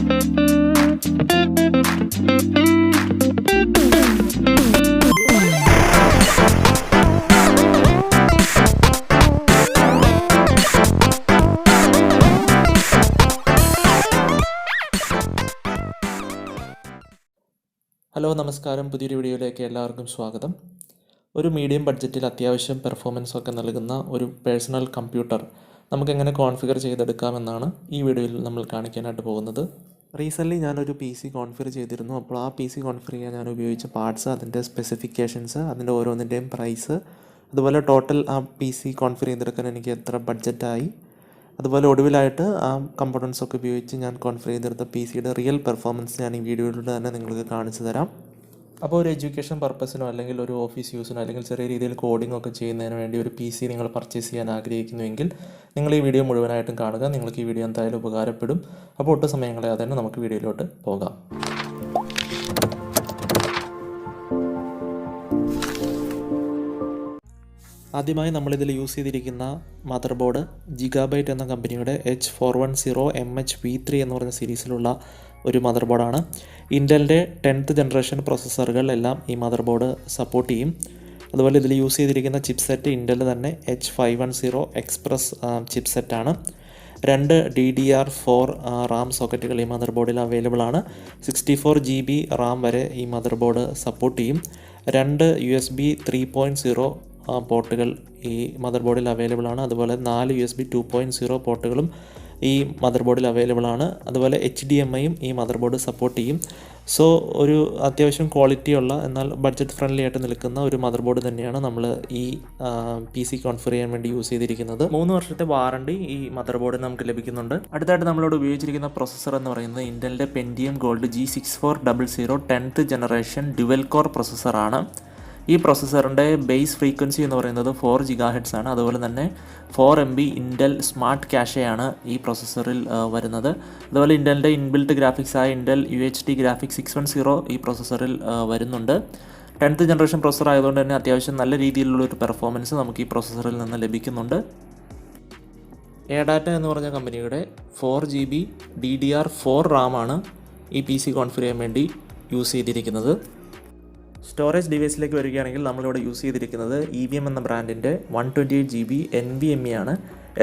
Hello നമസ്കാരം, പുതിയൊരു വീഡിയോയിലേക്ക് എല്ലാവർക്കും സ്വാഗതം. ഒരു മീഡിയം ബഡ്ജറ്റിൽ അത്യാവശ്യം പെർഫോമൻസ് ഒക്കെ നൽകുന്ന ഒരു പേഴ്സണൽ കമ്പ്യൂട്ടർ നമുക്കെങ്ങനെ കോൺഫിഗർ ചെയ്തെടുക്കാമെന്നാണ് ഈ വീഡിയോയിൽ നമ്മൾ കാണിക്കാനായിട്ട് പോകുന്നത്. റീസെൻ്റ്ലി ഞാനൊരു PC കോൺഫിഗർ ചെയ്തിരുന്നു. അപ്പോൾ ആ PC കോൺഫിഗർ ചെയ്യാൻ ഞാൻ ഉപയോഗിച്ച പാർട്സ്, അതിൻ്റെ സ്പെസിഫിക്കേഷൻസ്, അതിൻ്റെ ഓരോന്നിൻ്റെയും പ്രൈസ്, അതുപോലെ ടോട്ടൽ ആ PC കോൺഫിഗർ ചെയ്തെടുക്കാൻ എനിക്ക് എത്ര ബഡ്ജറ്റായി, അതുപോലെ ഒടുവിലായിട്ട് ആ കമ്പോണൻസ് ഒക്കെ ഉപയോഗിച്ച് ഞാൻ കോൺഫിഗർ ചെയ്തെടുത്ത PCയുടെ റിയൽ പെർഫോമൻസ് ഞാൻ ഈ വീഡിയോയിലൂടെ തന്നെ നിങ്ങൾക്ക് കാണിച്ചു തരാം. അപ്പോൾ ഒരു എഡ്യൂക്കേഷൻ പർപ്പസിനോ അല്ലെങ്കിൽ ഒരു ഓഫീസ് യൂസിനോ അല്ലെങ്കിൽ ചെറിയ രീതിയിൽ കോഡിംഗ് ഒക്കെ ചെയ്യുന്നതിന് വേണ്ടി ഒരു PC നിങ്ങൾ പർച്ചേസ് ചെയ്യാൻ ആഗ്രഹിക്കുന്നുവെങ്കിൽ നിങ്ങൾ ഈ വീഡിയോ മുഴുവനായിട്ടും കാണുക. നിങ്ങൾക്ക് ഈ വീഡിയോ എന്തായാലും ഉപകാരപ്പെടും. അപ്പോൾ ഒട്ടും സമയം കളയാതെ തന്നെ നമുക്ക് വീഡിയോയിലോട്ട് പോകാം. ആദ്യമായി നമ്മളിതിൽ യൂസ് ചെയ്തിരിക്കുന്ന മദർ ബോർഡ് ജിഗാബൈറ്റ് എന്ന കമ്പനിയുടെ H410MHV3 എന്ന് പറഞ്ഞ സീരീസിലുള്ള ഒരു മദർ ബോർഡാണ്. ഇൻ്റലിൻ്റെ 10th ജനറേഷൻ പ്രൊസസ്സറുകൾ എല്ലാം ഈ മദർ ബോർഡ് സപ്പോർട്ട് ചെയ്യും. അതുപോലെ ഇതിൽ യൂസ് ചെയ്തിരിക്കുന്ന ചിപ്സെറ്റ് ഇൻ്റൽ തന്നെ H510 എക്സ്പ്രസ് ചിപ്സെറ്റാണ്. 2 DDR4 റാം സോക്കറ്റുകൾ ഈ മദർ ബോർഡിൽ അവൈലബിൾ ആണ്. 64 GB റാം വരെ ഈ മദർ ബോർഡ് സപ്പോർട്ട് ചെയ്യും. 2 USB 3.0 പോർട്ടുകൾ ഈ മദർ ബോർഡിൽ അവൈലബിൾ ആണ്. അതുപോലെ 4 USB 2.0 പോർട്ടുകളും ഈ മദർ ബോർഡിൽ അവൈലബിൾ ആണ്. അതുപോലെ HDMIയും ഈ മദർ ബോർഡ് സപ്പോർട്ട് ചെയ്യും. സോ ഒരു അത്യാവശ്യം ക്വാളിറ്റിയുള്ള എന്നാൽ ബഡ്ജറ്റ് ഫ്രണ്ട്ലി ആയിട്ട് നിൽക്കുന്ന ഒരു മദർ ബോർഡ് തന്നെയാണ് നമ്മൾ ഈ PC കോൺഫിഗർ ചെയ്യാൻ വേണ്ടി യൂസ് ചെയ്തിരിക്കുന്നത്. 3 വർഷത്തെ വാറണ്ടി ഈ മദർ ബോർഡിന് നമുക്ക് ലഭിക്കുന്നുണ്ട്. അടുത്തായിട്ട് നമ്മളോട് ഉപയോഗിച്ചിരിക്കുന്ന പ്രൊസസ്സർ എന്ന് പറയുന്നത് ഇൻ്റലിൻ്റെ Pentium Gold G6400 10th generation dual core പ്രൊസസ്സറാണ്. ഈ പ്രൊസസ്സറിൻ്റെ ബേസ് ഫ്രീക്വൻസി എന്ന് പറയുന്നത് 4 GHz ആണ്. അതുപോലെ തന്നെ 4 MB ഇൻ്റൽ സ്മാർട്ട് ക്യാഷെയാണ് ഈ പ്രൊസസ്സറിൽ വരുന്നത്. അതുപോലെ ഇൻ്റലിൻ്റെ ഇൻബിൽറ്റ് ഗ്രാഫിക്സായ ഇൻ്റൽ UHD ഗ്രാഫിക്സ് 610 ഈ പ്രൊസസ്സറിൽ വരുന്നുണ്ട്. 10th ജനറേഷൻ പ്രൊസസ്സർ ആയതുകൊണ്ട് തന്നെ അത്യാവശ്യം നല്ല രീതിയിലുള്ളൊരു പെർഫോമൻസ് നമുക്ക് ഈ പ്രൊസസ്സറിൽ നിന്ന് ലഭിക്കുന്നുണ്ട്. എഡാറ്റ എന്ന് പറഞ്ഞ കമ്പനിയുടെ 4 GB DDR4 റാമാണ് ഈ PC കോൺഫിഗർ ചെയ്യാൻ വേണ്ടി യൂസ് ചെയ്തിരിക്കുന്നത്. സ്റ്റോറേജ് ഡിവൈസിലേക്ക് വരികയാണെങ്കിൽ നമ്മളിവിടെ യൂസ് ചെയ്തിരിക്കുന്നത് EVM എന്ന ബ്രാൻഡിൻ്റെ 128 GB NVMe ആണ്.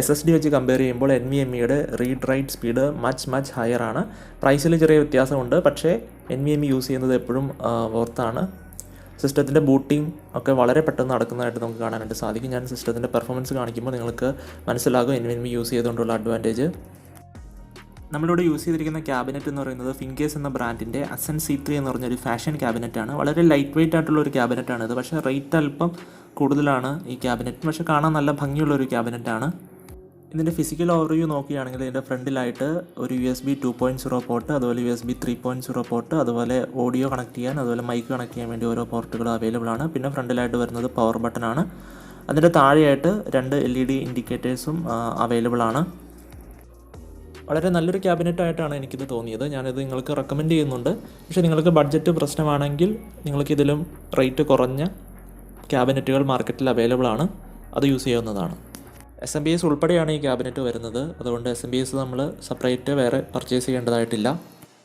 SSD വെച്ച് കമ്പയർ ചെയ്യുമ്പോൾ NVMeയുടെ read write speed much higher ആണ്. പ്രൈസിൽ ചെറിയ വ്യത്യാസമുണ്ട്, പക്ഷേ NVMe യൂസ് ചെയ്യുന്നത് എപ്പോഴും വർത്താണ്. സിസ്റ്റത്തിൻ്റെ ബൂട്ടിംഗ് ഒക്കെ വളരെ പെട്ടെന്ന് നടക്കുന്നതായിട്ട് നമുക്ക് കാണാനായിട്ട് സാധിക്കും. ഞാൻ സിസ്റ്റത്തിൻ്റെ പെർഫോമൻസ് കാണിക്കുമ്പോൾ നിങ്ങൾക്ക് മനസ്സിലാകും NVMe യൂസ് ചെയ്തുകൊണ്ടുള്ള അഡ്വാൻറ്റേജ്. നമ്മളിവിടെ യൂസ് ചെയ്തിരിക്കുന്ന ക്യാബിനറ്റ് എന്ന് പറയുന്നത് ഫിൻകേസ് എന്ന ബ്രാൻഡിൻ്റെ അസൻ C3 എന്ന് പറഞ്ഞൊരു ഫാഷൻ ക്യാബിനറ്റാണ്. വളരെ ലൈറ്റ് വെയിറ്റ് ആയിട്ടുള്ള ഒരു ക്യാബിനറ്റാണിത്. പക്ഷേ റേറ്റ് അല്പം കൂടുതലാണ് ഈ ക്യാബിനറ്റ്. പക്ഷേ കാണാൻ നല്ല ഭംഗിയുള്ളൊരു ക്യാബിനറ്റാണ്. ഇതിൻ്റെ ഫിസിക്കൽ ഓവർവ്യൂ നോക്കുകയാണെങ്കിൽ ഇതിൻ്റെ ഫ്രണ്ടിലായിട്ട് ഒരു USB 2.0 പോർട്ട്, അതുപോലെ USB 3.0 പോർട്ട്, അതുപോലെ ഓഡിയോ കണക്ട് ചെയ്യാൻ, അതുപോലെ മൈക്ക് കണക്ട് ചെയ്യാൻ വേണ്ടി ഓരോ പോർട്ടുകൾ അവൈലബിൾ ആണ്. പിന്നെ ഫ്രണ്ടിലായിട്ട് വരുന്നത് പവർ ബട്ടണാണ്. അതിൻ്റെ താഴെയായിട്ട് 2 LED ഇൻഡിക്കേറ്റേഴ്സും അവൈലബിൾ ആണ്. വളരെ നല്ലൊരു ക്യാബിനറ്റായിട്ടാണ് എനിക്കിത് തോന്നിയത്. ഞാനിത് നിങ്ങൾക്ക് റെക്കമെൻഡ് ചെയ്യുന്നുണ്ട്. പക്ഷേ നിങ്ങൾക്ക് ബഡ്ജറ്റ് പ്രശ്നമാണെങ്കിൽ നിങ്ങൾക്കിതിലും റേറ്റ് കുറഞ്ഞ ക്യാബിനറ്റുകൾ മാർക്കറ്റിൽ അവൈലബിൾ ആണ്. അത് യൂസ് ചെയ്യാവുന്നതാണ്. SMBS ഉൾപ്പെടെയാണ് ഈ ക്യാബിനറ്റ് വരുന്നത്. അതുകൊണ്ട് SMBS നമ്മൾ സെപ്പറേറ്റ് വേറെ പർച്ചേസ് ചെയ്യേണ്ടതായിട്ടില്ല.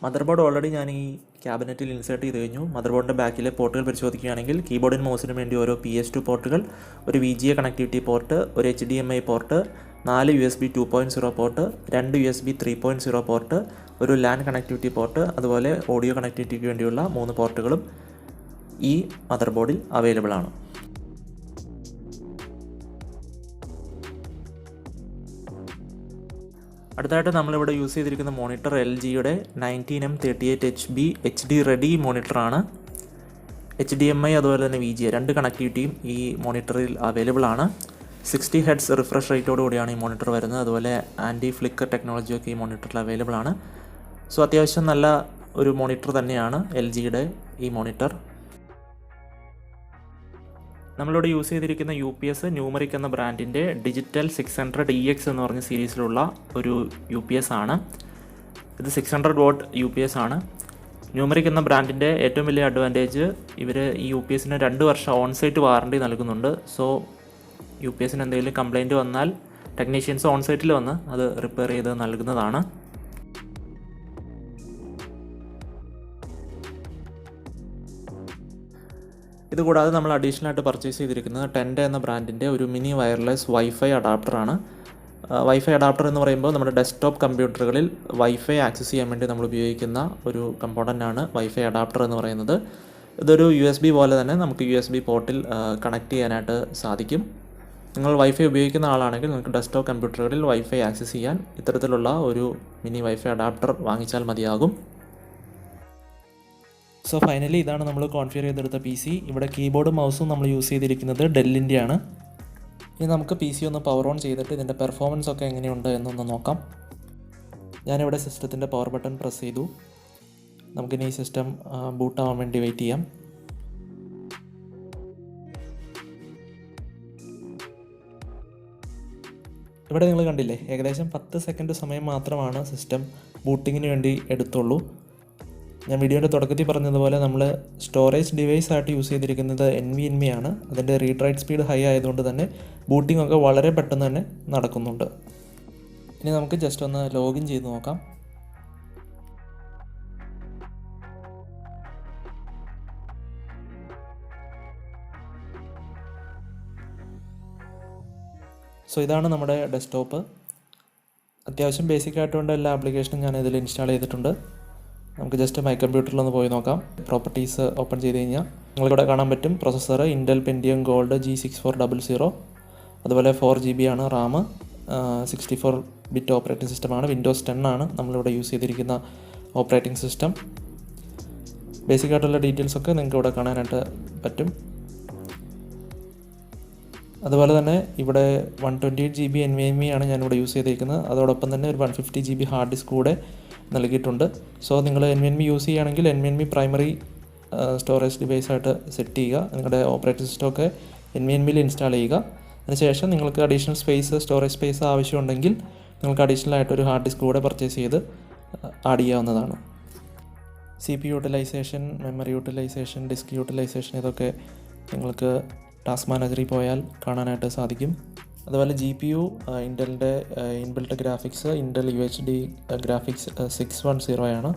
മദർ ബോർഡ് ഓൾറെഡി ഞാൻ ഈ ക്യാബിനറ്റിൽ ഇൻസേർട്ട് ചെയ്ത് കഴിഞ്ഞു. മദർ ബോർഡിൻ്റെ ബാക്കിലെ പോർട്ടുകൾ പരിശോധിക്കുകയാണെങ്കിൽ കീബോർഡിനും മൗസിനും വേണ്ടി ഓരോ PS2 പോർട്ടുകൾ, ഒരു VGA കണക്ടിവിറ്റി പോർട്ട്, ഒരു HDMI port, 4 USB 2.0 port, 2 USB 3.0 port, ഒരു LAN കണക്ടിവിറ്റി പോർട്ട്, അതുപോലെ ഓഡിയോ കണക്ടിവിറ്റിക്ക് വേണ്ടിയുള്ള 3 പോർട്ടുകളും ഈ മദർ ബോർഡിൽ അവൈലബിൾ ആണ്. അടുത്തായിട്ട് നമ്മളിവിടെ യൂസ് ചെയ്തിരിക്കുന്ന മോണിറ്റർ LGയുടെ 19M38HB HD റെഡി മോണിറ്ററാണ്. HDMI അതുപോലെ തന്നെ VGA 2 കണക്ടിവിറ്റിയും ഈ മോണിറ്ററിൽ അവൈലബിൾ ആണ്. 60 Hz റിഫ്രഷ് റേറ്റോട് കൂടിയാണ് ഈ മോണിറ്റർ വരുന്നത്. അതുപോലെ ആൻറ്റി ഫ്ലിക്കർ ടെക്നോളജിയൊക്കെ ഈ മോണിറ്ററിൽ അവൈലബിൾ ആണ്. സോ അത്യാവശ്യം നല്ല ഒരു മോണിറ്റർ തന്നെയാണ് LGയുടെ ഈ മോണിറ്റർ. നമ്മളിവിടെ യൂസ് ചെയ്തിരിക്കുന്ന UPS ന്യൂമറിക് എന്ന ബ്രാൻഡിൻ്റെ ഡിജിറ്റൽ 600EX എന്ന് പറഞ്ഞ സീരീസിലുള്ള ഒരു UPS ആണ്. ഇത് 600 watt UPS ആണ്. ന്യൂമറിക് എന്ന ബ്രാൻഡിൻ്റെ ഏറ്റവും വലിയ അഡ്വാൻറ്റേജ് ഇവർ ഈ UPSന് 2 വർഷം ഓൺസൈറ്റ് വാറണ്ടി നൽകുന്നുണ്ട്. സോ UPSന് എന്തെങ്കിലും കംപ്ലൈൻറ്റ് വന്നാൽ ടെക്നീഷ്യൻസ് ഓൺസൈറ്റിൽ വന്ന് അത് റിപ്പയർ ചെയ്ത് നൽകുന്നതാണ്. ഇതുകൂടാതെ നമ്മൾ അഡീഷണൽ ആയിട്ട് പർച്ചേസ് ചെയ്തിരിക്കുന്നത് ടെൻഡ എന്ന ബ്രാൻഡിൻ്റെ ഒരു മിനി വയർലെസ് വൈഫൈ അഡാപ്റ്ററാണ്. വൈഫൈ അഡാപ്റ്റർ എന്ന് പറയുമ്പോൾ നമ്മുടെ ഡെസ്ക്ടോപ്പ് കമ്പ്യൂട്ടറുകളിൽ വൈഫൈ ആക്സസ് ചെയ്യാൻ വേണ്ടി നമ്മൾ ഉപയോഗിക്കുന്ന ഒരു കമ്പോണൻ്റാണ് വൈഫൈ അഡാപ്റ്റർ എന്ന് പറയുന്നത്. ഇതൊരു USB പോലെ തന്നെ നമുക്ക് USB പോർട്ടിൽ കണക്ട് ചെയ്യാനായിട്ട് സാധിക്കും. നിങ്ങൾ വൈഫൈ ഉപയോഗിക്കുന്ന ആളാണെങ്കിൽ നിങ്ങൾക്ക് ഡെസ്ക്ടോപ്പ് കമ്പ്യൂട്ടറുകളിൽ വൈഫൈ ആക്സസ് ചെയ്യാൻ ഇത്തരത്തിലുള്ള ഒരു മിനി വൈഫൈ അഡാപ്റ്റർ വാങ്ങിച്ചാൽ മതിയാകും. സോ ഫൈനലി ഇതാണ് നമ്മൾ കോൺഫിഗർ ചെയ്തെടുത്ത PC. ഇവിടെ കീബോർഡും മൗസും നമ്മൾ യൂസ് ചെയ്തിരിക്കുന്നത് ഡെല്ലിൻ്റെയാണ്. ഇനി നമുക്ക് PC ഒന്ന് പവർ ഓൺ ചെയ്തിട്ട് ഇതിൻ്റെ പെർഫോമൻസ് ഒക്കെ എങ്ങനെയുണ്ട് എന്നൊന്ന് നോക്കാം. ഞാനിവിടെ സിസ്റ്റത്തിൻ്റെ പവർ ബട്ടൺ പ്രസ് ചെയ്തു. നമുക്കിനി ഈ സിസ്റ്റം ബൂട്ട് ആവാൻ വേണ്ടി വെയിറ്റ് ചെയ്യാം. ഇവിടെ നിങ്ങൾ കണ്ടില്ലേ, ഏകദേശം 10 സെക്കൻഡ് സമയം മാത്രമാണ് സിസ്റ്റം ബൂട്ടിങ്ങിന് വേണ്ടി എടുത്തുള്ളൂ. ഞാൻ വീഡിയോയുടെ തുടക്കത്തിൽ പറഞ്ഞതുപോലെ നമ്മൾ സ്റ്റോറേജ് ഡിവൈസ് ആയിട്ട് യൂസ് ചെയ്തിരിക്കുന്നത് NVMe ആണ്. അതിൻ്റെ റീഡ് റൈറ്റ് സ്പീഡ് ഹൈ ആയതുകൊണ്ട് തന്നെ ബൂട്ടിംഗ് ഒക്കെ വളരെ പെട്ടെന്ന് തന്നെ നടക്കുന്നുണ്ട്. ഇനി നമുക്ക് ജസ്റ്റ് ഒന്ന് ലോഗിൻ ചെയ്ത് നോക്കാം. സോ ഇതാണ് നമ്മുടെ ഡെസ്ക്ടോപ്പ്. അത്യാവശ്യം ബേസിക് ആയിട്ടുള്ള എല്ലാ ആപ്ലിക്കേഷനും ഞാൻ ഇതിൽ ഇൻസ്റ്റാൾ ചെയ്തിട്ടുണ്ട്. നമുക്ക് ജസ്റ്റ് മൈ കമ്പ്യൂട്ടറിലൊന്ന് പോയി നോക്കാം. പ്രോപ്പർട്ടീസ് ഓപ്പൺ ചെയ്ത് കഴിഞ്ഞാൽ നിങ്ങൾക്കിവിടെ കാണാൻ പറ്റും processor Intel Pentium gold G6400, അതുപോലെ 4GB ആണ് റാം, 64-ബിറ്റ് ഓപ്പറേറ്റിംഗ് സിസ്റ്റമാണ്, വിൻഡോസ് 10 ആണ് നമ്മളിവിടെ യൂസ് ചെയ്തിരിക്കുന്ന ഓപ്പറേറ്റിംഗ് സിസ്റ്റം. ബേസിക് ആയിട്ടുള്ള ഡീറ്റെയിൽസൊക്കെ നിങ്ങൾക്ക് ഇവിടെ കാണാനായിട്ട് പറ്റും. അതുപോലെ തന്നെ ഇവിടെ 128GB NVMe ആണ് ഞാനിവിടെ യൂസ് ചെയ്തിരിക്കുന്നത്. അതോടൊപ്പം തന്നെ ഒരു 150GB ഹാർഡ് ഡിസ്ക് കൂടെ നൽകിയിട്ടുണ്ട്. സോ നിങ്ങൾ NVMe യൂസ് ചെയ്യുകയാണെങ്കിൽ NVMe പ്രൈമറി സ്റ്റോറേജ് ഡിവൈസായിട്ട് സെറ്റ് ചെയ്യുക. നിങ്ങളുടെ ഓപ്പറേറ്റിംഗ് സിസ്റ്റമൊക്കെ NVMeയിൽ ഇൻസ്റ്റാൾ ചെയ്യുക. അതിനുശേഷം നിങ്ങൾക്ക് അഡീഷണൽ സ്റ്റോറേജ് സ്പേസ് ആവശ്യമുണ്ടെങ്കിൽ നിങ്ങൾക്ക് അഡീഷണൽ ആയിട്ടൊരു ഹാർഡ് ഡിസ്ക് കൂടെ പർച്ചേസ് ചെയ്ത് ആഡ് ചെയ്യാവുന്നതാണ്. CPU utilization, memory utilization, disk utilization ഇതൊക്കെ നിങ്ങൾക്ക് ടാസ്ക് മാനേജറിൽ പോയാൽ കാണാനായിട്ട് സാധിക്കും. അതുപോലെ GPU ഇൻ്റലിൻ്റെ inbuilt graphics Intel UHD graphics 610 ആണ്.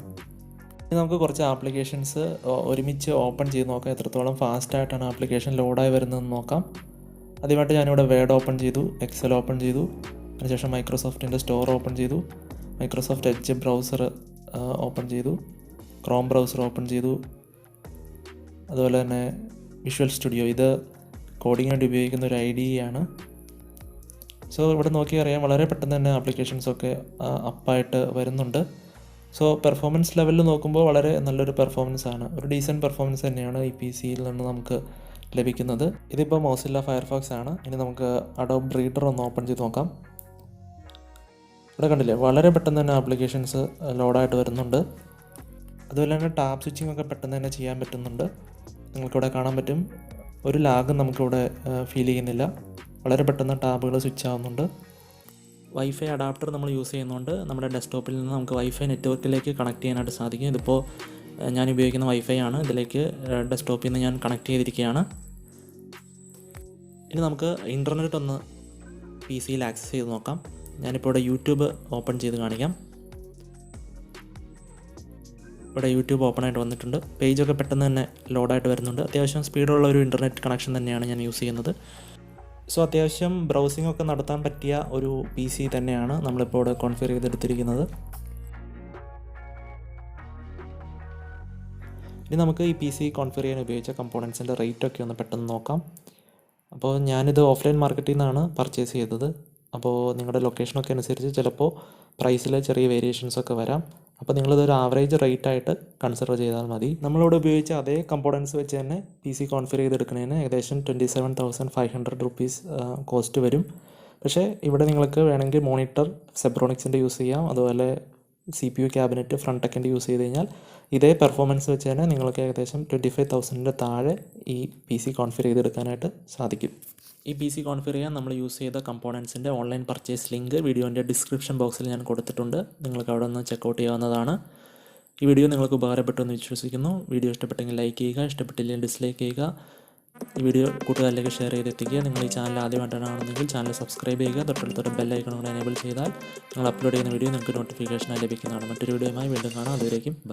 ഇനി നമുക്ക് കുറച്ച് ആപ്ലിക്കേഷൻസ് ഒരുമിച്ച് ഓപ്പൺ ചെയ്ത് നോക്കാം. എത്രത്തോളം ഫാസ്റ്റായിട്ടാണ് ആപ്ലിക്കേഷൻ ലോഡായി വരുന്നതെന്ന് നോക്കാം. ആദ്യമായിട്ട് ഞാനിവിടെ വേഡ് ഓപ്പൺ ചെയ്തു, എക്സൽ ഓപ്പൺ ചെയ്തു, അതിനുശേഷം മൈക്രോസോഫ്റ്റിൻ്റെ സ്റ്റോർ ഓപ്പൺ ചെയ്തു, മൈക്രോസോഫ്റ്റ് എഡ്ജ് ബ്രൗസർ ഓപ്പൺ ചെയ്തു, ക്രോം ബ്രൗസർ ഓപ്പൺ ചെയ്തു, അതുപോലെ തന്നെ വിഷ്വൽ സ്റ്റുഡിയോ, ഇത് കോഡിംഗ് വേണ്ടി ഉപയോഗിക്കുന്ന ഒരു IDE ആണ്. സോ ഇവിടെ നോക്കി അറിയാം വളരെ പെട്ടെന്ന് തന്നെ ആപ്ലിക്കേഷൻസൊക്കെ അപ്പായിട്ട് വരുന്നുണ്ട്. സോ പെർഫോമൻസ് ലെവലിൽ നോക്കുമ്പോൾ വളരെ നല്ലൊരു പെർഫോമൻസ് ആണ്, ഒരു ഡീസൻറ്റ് പെർഫോമൻസ് തന്നെയാണ് ഈ PCയിൽ നിന്ന് നമുക്ക് ലഭിക്കുന്നത്. ഇതിപ്പോൾ മോസില്ല ഫയർഫോക്സ് ആണ്. ഇനി നമുക്ക് അഡോബ് റീഡർ ഒന്ന് ഓപ്പൺ ചെയ്ത് നോക്കാം. ഇവിടെ കണ്ടില്ലേ, വളരെ പെട്ടെന്ന് തന്നെ ആപ്ലിക്കേഷൻസ് ലോഡായിട്ട് വരുന്നുണ്ട്. അതുപോലെ തന്നെ ടാബ് സ്വിച്ചിങ് ഒക്കെ പെട്ടെന്ന് തന്നെ ചെയ്യാൻ പറ്റുന്നുണ്ട്. നിങ്ങൾക്കിവിടെ കാണാൻ പറ്റും, ഒരു ലാഗും നമുക്കിവിടെ ഫീൽ ചെയ്യുന്നില്ല. വളരെ പെട്ടെന്ന് ടാബുകൾ സ്വിച്ച് ആവുന്നുണ്ട്. വൈഫൈ അഡാപ്റ്റർ നമ്മൾ യൂസ് ചെയ്യുന്നതുകൊണ്ട് നമ്മുടെ ഡെസ്ക്ടോപ്പിൽ നിന്ന് നമുക്ക് വൈഫൈ നെറ്റ്വർക്കിലേക്ക് കണക്ട് ചെയ്യാനായിട്ട് സാധിക്കും. ഇതിപ്പോൾ ഞാൻ ഉപയോഗിക്കുന്ന വൈഫൈ ആണ്. ഇതിലേക്ക് ഡെസ്ക്ടോപ്പിൽ നിന്ന് ഞാൻ കണക്ട് ചെയ്തിരിക്കുകയാണ്. ഇനി നമുക്ക് ഇൻ്റർനെറ്റ് ഒന്ന് PCയിൽ ആക്സസ് ചെയ്ത് നോക്കാം. ഞാനിപ്പോൾ ഇവിടെ യൂട്യൂബ് ഓപ്പൺ ചെയ്ത് കാണിക്കാം. ഇവിടെ യൂട്യൂബ് ഓപ്പൺ ആയിട്ട് വന്നിട്ടുണ്ട്. പേജൊക്കെ പെട്ടെന്ന് തന്നെ ലോഡായിട്ട് വരുന്നുണ്ട്. അത്യാവശ്യം സ്പീഡുള്ള ഒരു ഇൻ്റർനെറ്റ് കണക്ഷൻ തന്നെയാണ് ഞാൻ യൂസ് ചെയ്യുന്നത്. സോ അത്യാവശ്യം ബ്രൗസിംഗ് ഒക്കെ നടത്താൻ പറ്റിയ ഒരു PC തന്നെയാണ് നമ്മളിപ്പോൾ ഇവിടെ കോൺഫിഗർ ചെയ്തെടുത്തിരിക്കുന്നത്. ഇനി നമുക്ക് ഈ PC കോൺഫിഗർ ചെയ്യാൻ ഉപയോഗിച്ച കമ്പോണൻസിൻ്റെ റേറ്റൊക്കെ ഒന്ന് പെട്ടെന്ന് നോക്കാം. അപ്പോൾ ഞാനിത് ഓഫ്ലൈൻ മാർക്കറ്റിൽ നിന്നാണ് പർച്ചേസ് ചെയ്തത്. അപ്പോൾ നിങ്ങളുടെ ലൊക്കേഷനൊക്കെ അനുസരിച്ച് ചിലപ്പോൾ പ്രൈസിൽ ചെറിയ വേരിയേഷൻസൊക്കെ വരാം. അപ്പോൾ നിങ്ങളിതൊരു ആവറേജ് റേറ്റ് ആയിട്ട് കൺസിഡർ ചെയ്താൽ മതി. നമ്മളിവിടെ ഉപയോഗിച്ച അതേ കമ്പോണൻസ് വെച്ച് തന്നെ PC കോൺഫിഗർ ചെയ്തെടുക്കുന്നതിന് ഏകദേശം 27,500 rupees കോസ്റ്റ് വരും. പക്ഷേ ഇവിടെ നിങ്ങൾക്ക് വേണമെങ്കിൽ മോണിറ്റർ സെബ്രോണിക്സിൻ്റെ യൂസ് ചെയ്യാം. അതുപോലെ CPU ക്യാബിനറ്റ് ഫ്രണ്ട് ടെക്കിൻ്റെ യൂസ് ചെയ്ത് കഴിഞ്ഞാൽ ഇതേ പെർഫോമൻസ് വെച്ച് തന്നെ നിങ്ങൾക്ക് ഏകദേശം 25,000 താഴെ ഈ PC കോൺഫിഗർ ചെയ്തെടുക്കാനായിട്ട് സാധിക്കും. ഈ PC കോൺഫിഗർ ചെയ്യാൻ നമ്മൾ യൂസ് ചെയ്ത കമ്പോണൻസിൻ്റെ ഓൺലൈൻ പർച്ചേസ് ലിങ്ക് വീഡിയോൻ്റെ ഡിസ്ക്രിപ്ഷൻ ബോക്സിൽ ഞാൻ കൊടുത്തിട്ടുണ്ട്. നിങ്ങൾക്ക് അവിടെ നിന്ന് ചെക്കൗട്ട് ചെയ്യാവുന്നതാണ്. ഈ വീഡിയോ നിങ്ങൾക്ക് ഉപകാരപ്പെട്ടു എന്ന് വിശ്വസിക്കുന്നു. വീഡിയോ ഇഷ്ടപ്പെട്ടെങ്കിൽ ലൈക്ക് ചെയ്യുക, ഇഷ്ടപ്പെട്ടില്ലെങ്കിൽ ഡിസ്ലൈക്ക് ചെയ്യുക. ഈ വീഡിയോ കൂട്ടുകാരിലേക്ക് ഷെയർ ചെയ്തെത്തിക്കുക. നിങ്ങൾ ഈ ചാനൽ ആദ്യമായിട്ടാണ് കാണുന്നതെങ്കിൽ ചാനൽ സബ്സ്ക്രൈബ് ചെയ്യുക. തൊട്ടടുത്തൊരു ബെൽ ഐക്കൺ കൂടെ എനേബിൾ ചെയ്താൽ നിങ്ങൾ അപ്ലോഡ് ചെയ്യുന്ന വീഡിയോ നിങ്ങൾക്ക് നോട്ടിഫിക്കേഷനായി ലഭിക്കുന്നതാണ്. മറ്റൊരു വീഡിയോയുമായി വീണ്ടും കാണാം. അതുവരേക്കും